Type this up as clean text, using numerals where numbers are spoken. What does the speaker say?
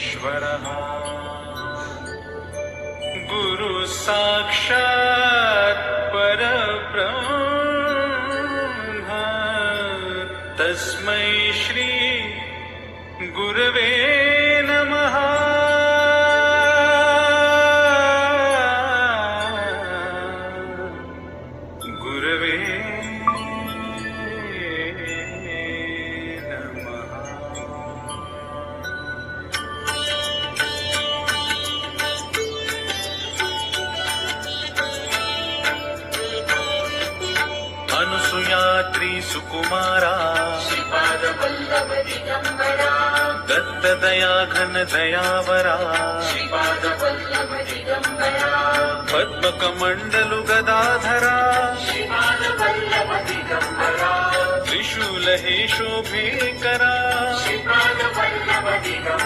परमेश्वरः गुरु साक्षात् परब्रह्म तस्मै श्री गुरवे नमः। गुरवे अनुसुयात्री सुकुमारा श्रीपाद वल्लभ दिगंबरा दत्तदया घन दयावरा श्रीपाद वल्लभ दिगंबरा पद्मकमण्डलु गदाधरा श्रीपाद वल्लभ दिगंबरा त्रिशूल हे शोभेकरा श्रीपाद वल्लभ दिगंबरा।